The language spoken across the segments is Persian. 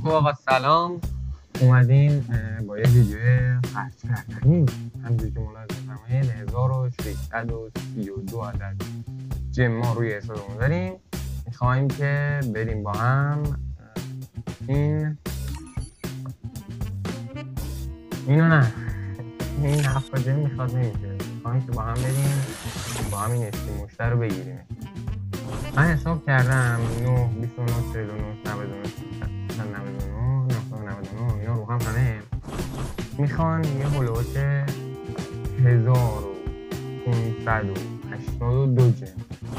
خب آقا سلام، اومدیم با یه ویدیو خرج کردنی. همونجوری که ملاحظه فرمایید 1632 عدد جم ما روی حسابمون داریم. میخوایم که بریم با هم اینو نه این 7 جم میخواد نمیشه. میخوایم که با هم بریم با هم این اسکی مشتر رو بگیریم. من حساب کردم 9 29 49 99 اینا رو هم همه میخوان یه هلوش 1582 جم.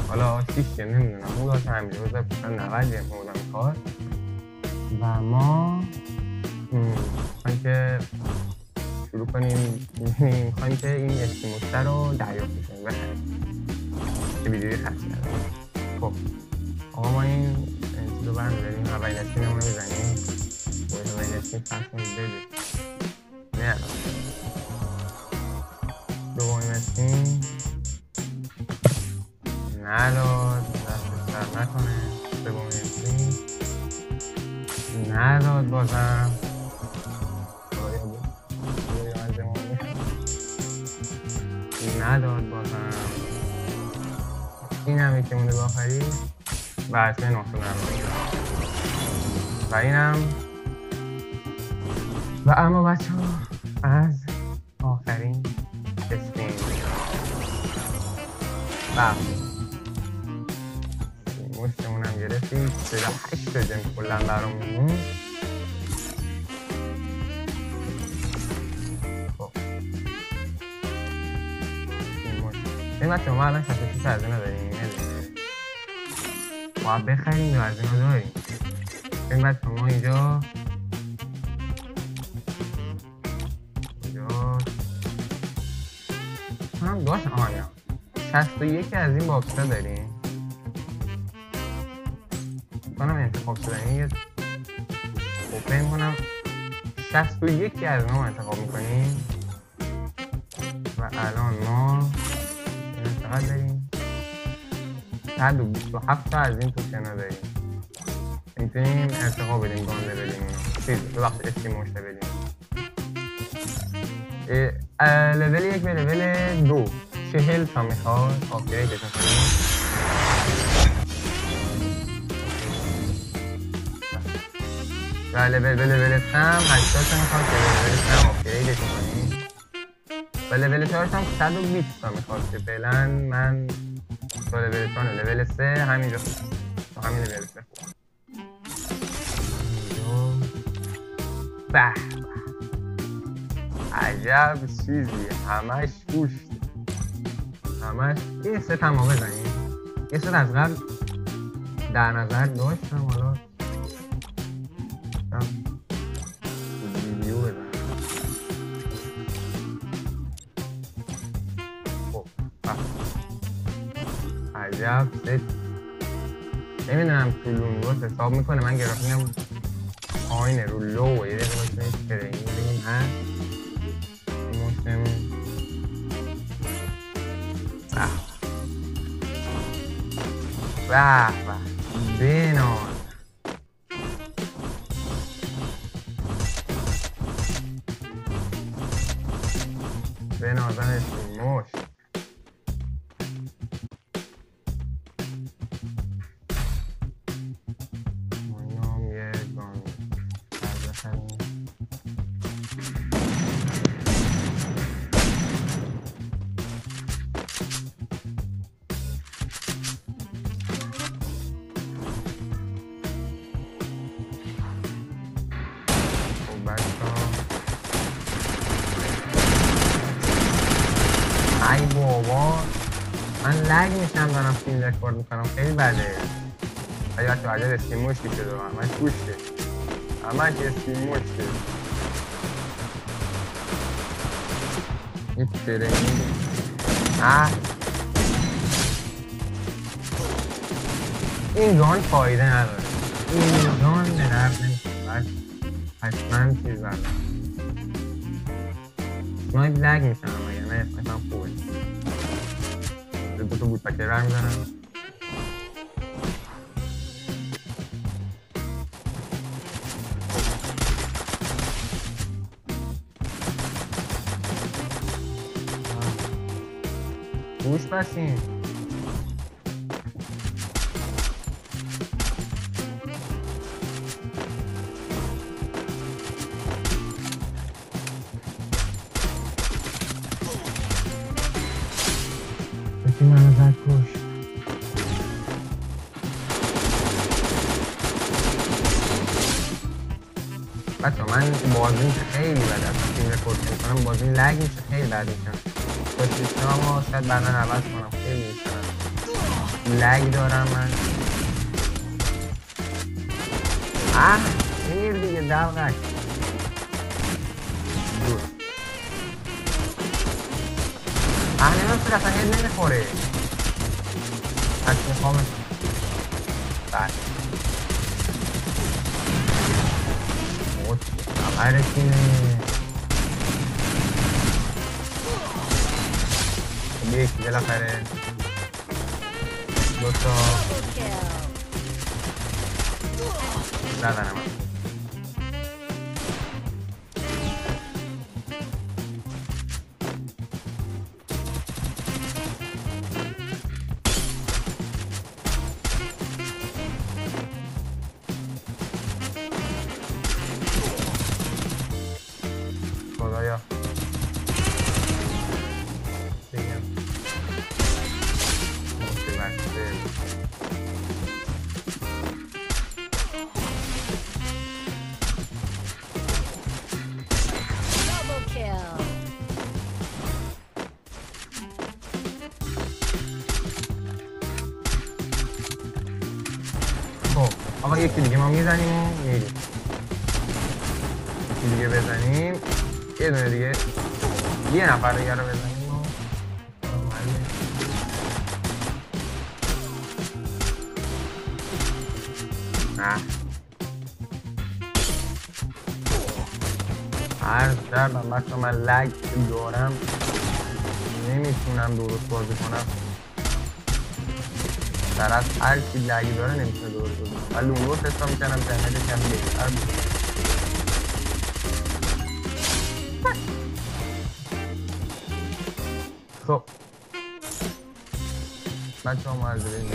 حالا 6 جم نمیدونم اون داشت همینجا بذار پیشن 90 جم بودم کار و ما میخوایم که شروع کنیم. میخوایم که این اسکی مشتر رو دریافت کنیم بخریم که ویدیوی خرج کردم. خب آقا ما این چیز رو برمیداریم اولین اسکین رو میزنیم باید اولین اسکین فرق کنید بدید نه دومین اسکین نداد دست سر نکنه. سومین اسکین نداد بازم نداد بازم. این هم یکی مونده باخری و اسم ناخون و اینم و اما بچه ها از آخرین اسکین و مشتمون هم گرفتیم 38 جم کلن برامون. خب این بچه ما الان 66 از اینا داریم باید بخریم و از اینا داریم. این بچه ما اینجا هم داشت آیا 61 از این باکس ها داریم کنم انتخاب شدنی اوپن کنم 61 از ما انتخاب میکنیم و الان ما چقدر داریم 127 تا از این توشنا داریم. میتونیم ارتقا بدیم گانده بدیم چیز وقت اسکی مشته بدیم لول 1 به لول 2 40 تا میخواد آپگریدش کنیم و لول به لول 3 هم 80 تا میخواد که لول 3 هم آپگریدش کنیم و لول 4 هم 120 تا میخواد که فعلا من تا لول 4 لول 3 همینجا تا همین لول 3 به عجب چیزی همش گوشت همش این ست هم ما بزنیم. یه ست از قبل در نظر داشتم حالا ویدیو بزنم. خب عجب ست نمیدونم تو لونگوس حساب میکنه من گرافینم پایینه رو لوه یه دقیقه باشیم ترینگ بگیم هست مشتمون به بینان بنازن مشت ماینام یه گان ای بابا من لگ میشم دارم فیلم رکورد میکنم خیلی بده. ای بچه عجب اسکین مشتی شده همش گوشته همش اسکین مشته این ترینگ این گان فایده نداره این گان به درد نمیخوره حتما چیز بردم سنایپ لگ میشم اگر نه اسنایپ هم خوبه دو تا بود پکر بر میزنم گوش بسین. بکی منو زد کش. بچه من بازیم خیلی بده، اصلا فیلم رکورد میکنم بازیم لگ میشه، خیلی بد میشن. با سیستمم شاید بعدا عوض کنم، خیلی میشن لگ دارم من. میر دیگه دلغک دور. نمیشه اصلا هید نمیخوره. از میخوامش بله رسینه. خب یکی بالاخره دوتا زدنم. خدایا بگم متوسط خب آقا یکی دیگه ما میزنیم و میریم. یکی دیگه بزنیم، یه دونه دیگه، یه نفر دیگه رو بزنیم و عرض کردم بچه من لگ دارم، نمیتونم درست بازی کنم. در از هر کی لگی داره نمیتونه درست بازی کنم. ولی اون رو تستا میکنم جنگل کم بهتر بود. خب بچه ها معذره این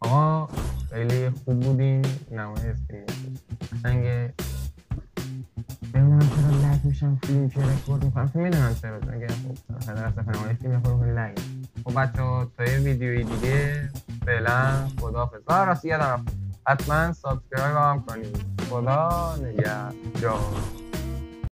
آقا خیلی خوب بودین. نمای اسکرین قشنگه. نمیدونم چرا لگ میشم فیلم که رکورد میکنم، تو میدونم چرا، چون که خب در اصلا نمای فیلم خود لگ. خب بچه ها تا یه ویدیوی دیگه فعلا خداحافظ. راستی یادم رفت حتما سابسکرایب هم کنید. خدا نگهدار.